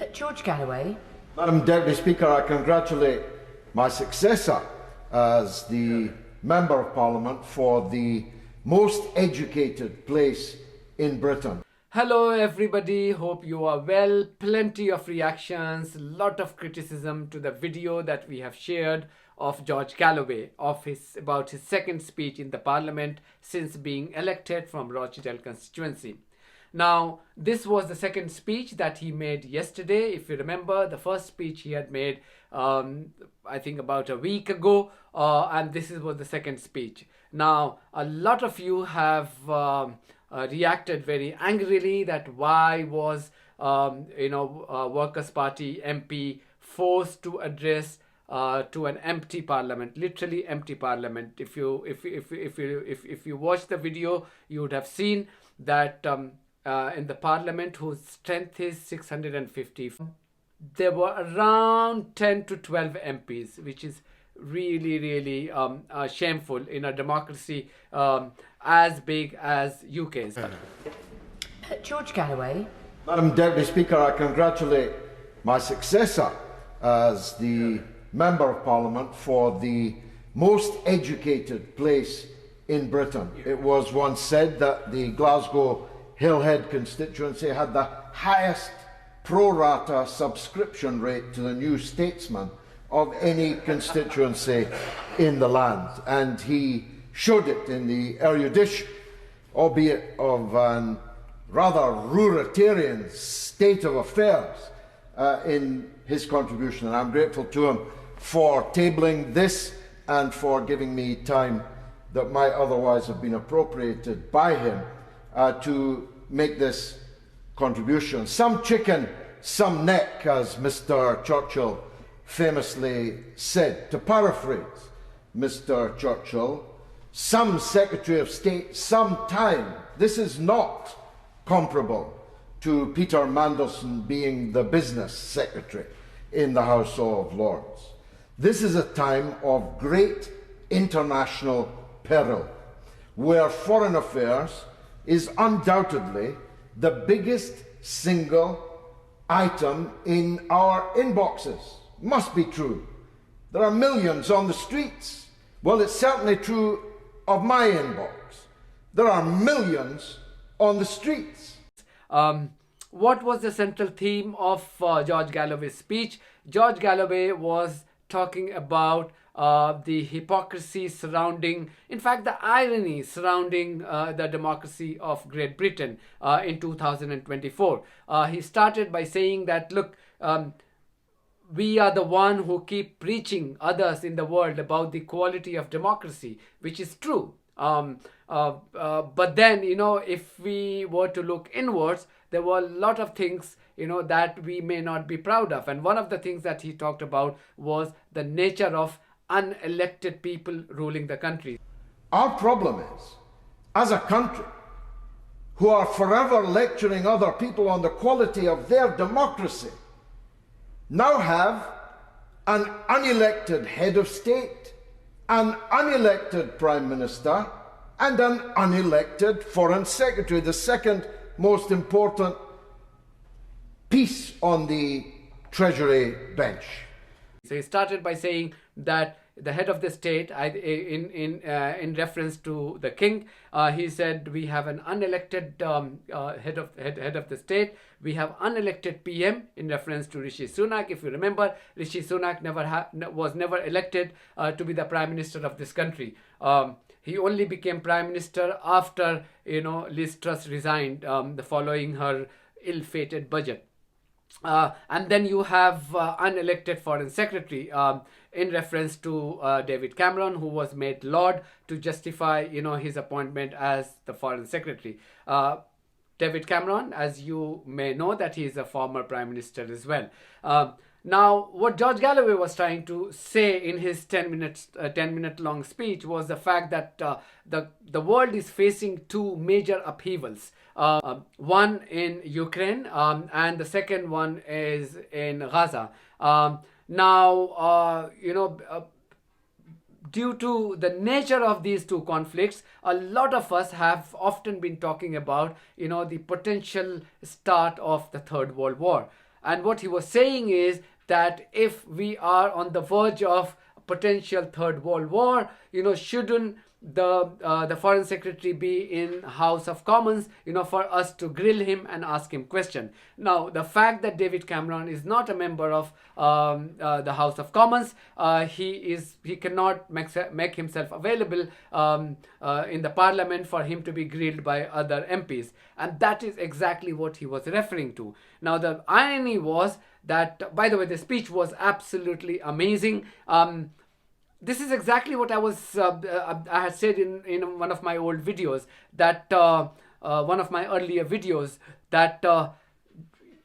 George Galloway. Madam Deputy Speaker, I congratulate my successor as the Member of Parliament for the most educated place in Britain. Hello everybody, hope you are well. Plenty of reactions, lot of criticism to the video that we have shared of George Galloway about his second speech in the Parliament since being elected from Rochdale constituency. Now, this was the second speech that he made yesterday. If you remember, the first speech he had made, I think about a week ago, and this was the second speech. Now, a lot of you have reacted very angrily that why was, Workers' Party MP forced to address to an empty parliament, literally empty parliament. If you watch the video, you would have seen that in the parliament whose strength is 650, there were around 10 to 12 MPs, which is really shameful in a democracy as big as UK's. George Galloway. Madam Deputy Speaker, I congratulate my successor as the Member of Parliament for the most educated place in Britain. It was once said that the Glasgow Hillhead constituency had the highest pro rata subscription rate to the New Statesman of any constituency in the land, and he showed it in the erudition, albeit of a rather ruritarian state of affairs in his contribution, and I'm grateful to him for tabling this and for giving me time that might otherwise have been appropriated by him to make this contribution. Some chicken, some neck, as Mr. Churchill famously said. To paraphrase Mr. Churchill, some Secretary of State, some time. This is not comparable to Peter Mandelson being the business secretary in the House of Lords. This is a time of great international peril, where foreign affairs is undoubtedly the biggest single item in our inboxes. Must be true. There are millions on the streets. Well, it's certainly true of my inbox. There are millions on the streets. What was the central theme of George Galloway's speech? George Galloway was talking about the hypocrisy surrounding, in fact, the irony surrounding the democracy of Great Britain in 2024. He started by saying that, look, we are the one who keep preaching others in the world about the quality of democracy, which is true. But then, if we were to look inwards, there were a lot of things, that we may not be proud of. And one of the things that he talked about was the nature of unelected people ruling the country. Our problem is, as a country, who are forever lecturing other people on the quality of their democracy, now have an unelected head of state, an unelected prime minister, and an unelected foreign secretary, the second most important piece on the Treasury bench. So he started by saying that the head of the state, in reference to the king, he said we have an unelected head of the state. We have unelected PM in reference to Rishi Sunak. If you remember, Rishi Sunak was never elected to be the prime minister of this country. He only became prime minister after Liz Truss resigned following her ill-fated budget. And then you have unelected foreign secretary in reference to David Cameron, who was made Lord to justify his appointment as the foreign secretary. David Cameron, as you may know, that he is a former prime minister as well. Now, what George Galloway was trying to say in his 10-minute long speech was the fact that the world is facing two major upheavals. One in Ukraine and the second one is in Gaza. Due to the nature of these two conflicts, a lot of us have often been talking about, the potential start of the Third World War. And what he was saying is that if we are on the verge of potential third world war, shouldn't the foreign secretary be in House of Commons, for us to grill him and ask him question. Now, the fact that David Cameron is not a member of the House of Commons, he cannot make himself available in the Parliament for him to be grilled by other MPs, and that is exactly what he was referring to. Now, the irony was that, by the way, the speech was absolutely amazing. This is exactly what I had said in one of my old videos, that one of my earlier videos, that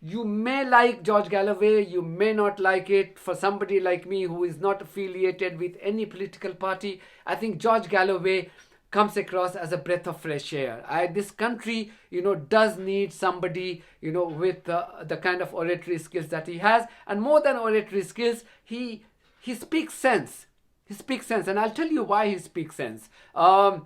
you may like George Galloway, you may not like it. For somebody like me who is not affiliated with any political party, I think George Galloway comes across as a breath of fresh air. This country, does need somebody, with the kind of oratory skills that he has, and more than oratory skills, he speaks sense. He speaks sense, and I'll tell you why he speaks sense. But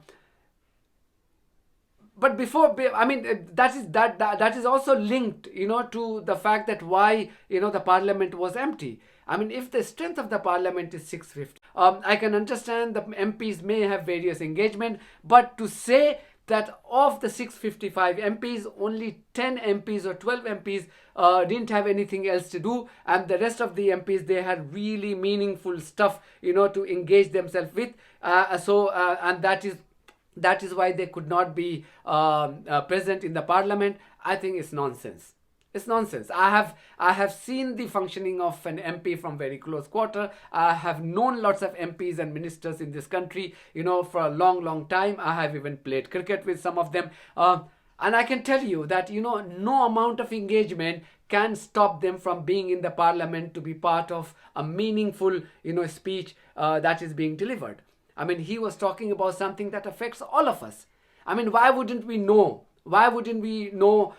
before, that is also linked, to the fact that why, the parliament was empty. If the strength of the parliament is 650, I can understand the MPs may have various engagement, but to say that of the 655 MPs, only 10 MPs or 12 MPs didn't have anything else to do, and the rest of the MPs, they had really meaningful stuff, to engage themselves with. And that is why they could not be present in the Parliament. I think it's nonsense. It's nonsense. I have seen the functioning of an MP from very close quarter. I have known lots of MPs and ministers in this country, for a long time. I have even played cricket with some of them. And I can tell you that, no amount of engagement can stop them from being in the Parliament to be part of a meaningful, speech that is being delivered. He was talking about something that affects all of us. Why wouldn't we know? Why wouldn't we know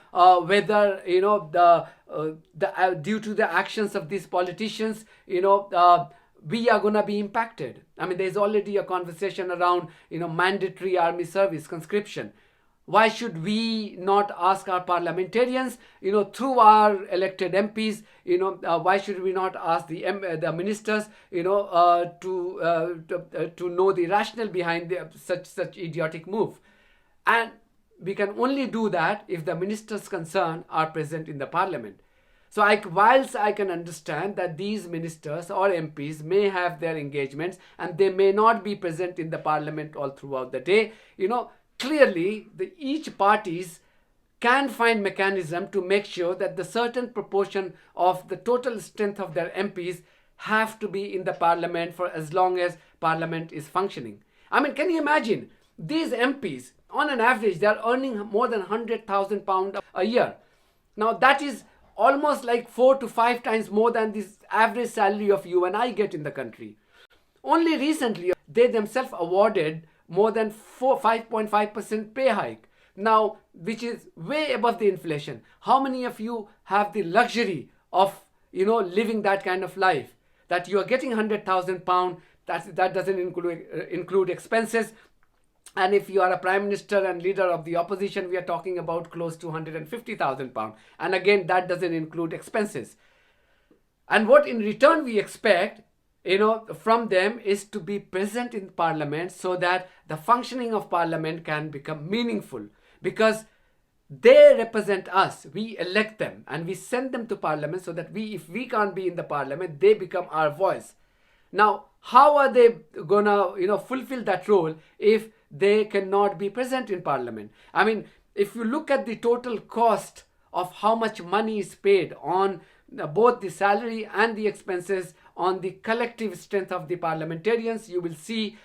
whether, due to the actions of these politicians, we are going to be impacted? There's already a conversation around, mandatory army service, conscription. Why should we not ask our parliamentarians, through our elected MPs, why should we not ask the ministers, to know the rationale behind such idiotic move? And we can only do that if the ministers concerned are present in the Parliament. So whilst I can understand that these ministers or MPs may have their engagements and they may not be present in the Parliament all throughout the day, clearly each parties can find mechanism to make sure that the certain proportion of the total strength of their MPs have to be in the Parliament for as long as Parliament is functioning. Can you imagine? These MPs, on an average, they are earning more than £100,000 a year. Now, that is almost like 4 to 5 times more than this average salary of you and I get in the country. Only recently, they themselves awarded more than 5.5% pay hike. Now, which is way above the inflation. How many of you have the luxury of, living that kind of life? That you are getting £100,000, that doesn't include expenses. And if you are a prime minister and leader of the opposition, we are talking about close to £150,000. And again, that doesn't include expenses. And what in return we expect, from them is to be present in Parliament so that the functioning of Parliament can become meaningful. Because they represent us. We elect them and we send them to Parliament so that if we can't be in the Parliament, they become our voice. Now, how are they gonna, fulfill that role if they cannot be present in Parliament? If you look at the total cost of how much money is paid on both the salary and the expenses on the collective strength of the parliamentarians, you will see,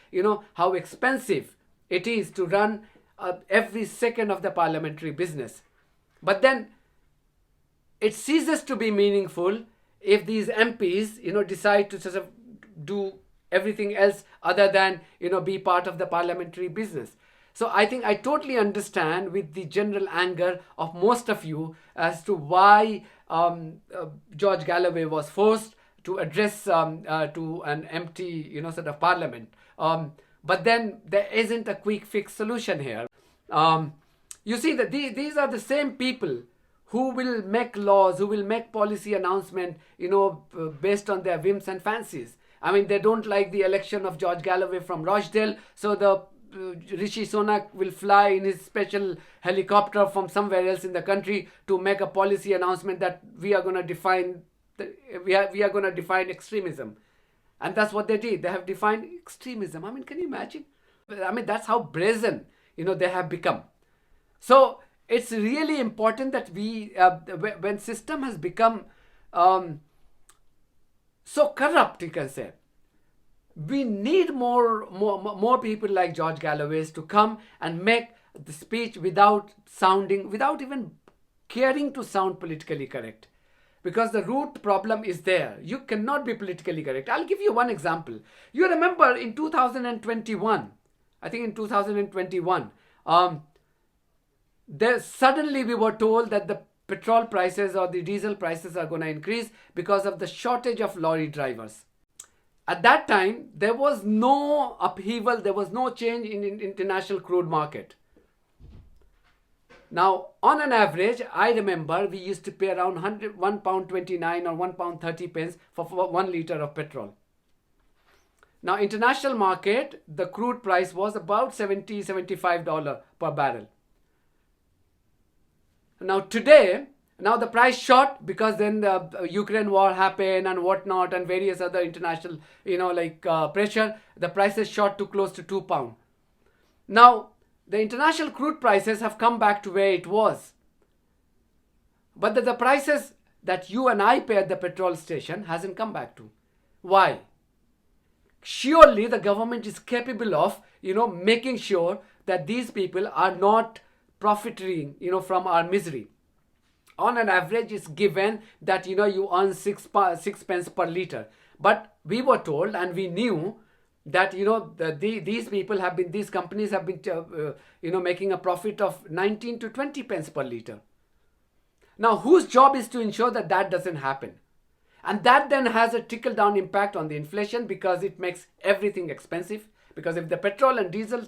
how expensive it is to run every second of the parliamentary business. But then it ceases to be meaningful if these MPs, decide to sort of do everything else other than, be part of the parliamentary business. So I think I totally understand with the general anger of most of you as to why George Galloway was forced to address to an empty, sort of parliament. But then there isn't a quick fix solution here. You see that these are the same people who will make laws, who will make policy announcement, based on their whims and fancies. I mean, they don't like the election of George Galloway from Rochdale, so the Rishi Sunak will fly in his special helicopter from somewhere else in the country to make a policy announcement that we are going to define extremism. And that's what they did. They have defined extremism. I mean, can you imagine? I mean, that's how brazen, they have become. So it's really important that we, when system has become so corrupt, you can say, we need more people like George Galloway to come and make the speech without even caring to sound politically correct. Because the root problem is there. You cannot be politically correct. I'll give you one example. You remember in 2021, I think in 2021, suddenly we were told that the petrol prices or the diesel prices are going to increase because of the shortage of lorry drivers. At that time, there was no upheaval, there was no change in international crude market. Now, on an average, I remember we used to pay around £1.29 or £1.30 for 1 litre of petrol. Now, international market, the crude price was about $75 per barrel. Now, today, the price shot because then the Ukraine war happened and whatnot and various other international, pressure. The prices shot to close to £2. Now, the international crude prices have come back to where it was. But the prices that you and I pay at the petrol station hasn't come back to. Why? Surely the government is capable of, making sure that these people are not profiting, from our misery. On an average, it's given that, you earn 6 pence per litre. But we were told and we knew that, these companies have been, making a profit of 19 to 20 pence per litre. Now, whose job is to ensure that that doesn't happen? And that then has a trickle-down impact on the inflation because it makes everything expensive. Because if the petrol and diesel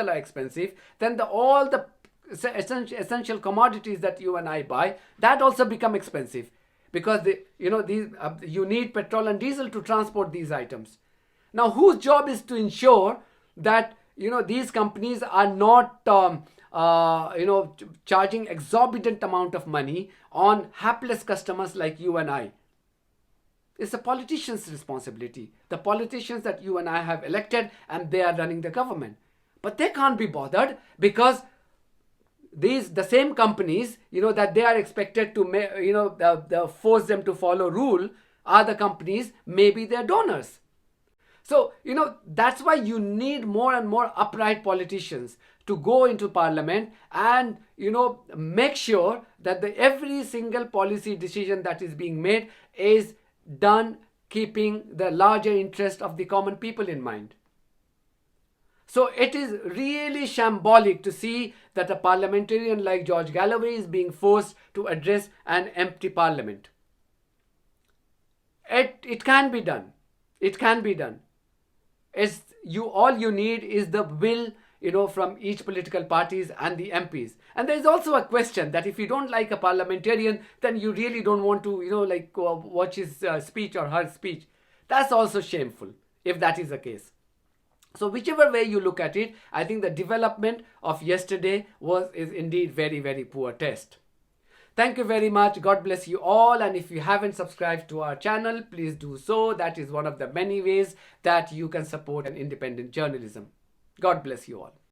are expensive, then all the essential commodities that you and I buy, that also become expensive. Because you need petrol and diesel to transport these items. Now, whose job is to ensure that these companies are not charging exorbitant amount of money on hapless customers like you and I? It's the politicians' responsibility. The politicians that you and I have elected, and they are running the government. But they can't be bothered because the same companies, that they are expected to force them to follow rule are the companies, maybe their donors. So, that's why you need more and more upright politicians to go into parliament and, make sure that every single policy decision that is being made is done keeping the larger interest of the common people in mind. So it is really shambolic to see that a parliamentarian like George Galloway is being forced to address an empty parliament. It can be done. It can be done. All you need is the will, from each political parties and the MPs. And there is also a question that if you don't like a parliamentarian, then you really don't want to, watch his speech or her speech. That's also shameful, if that is the case. So whichever way you look at it, I think the development of yesterday is indeed very, very poor test. Thank you very much. God bless you all. And if you haven't subscribed to our channel, please do so. That is one of the many ways that you can support an independent journalism. God bless you all.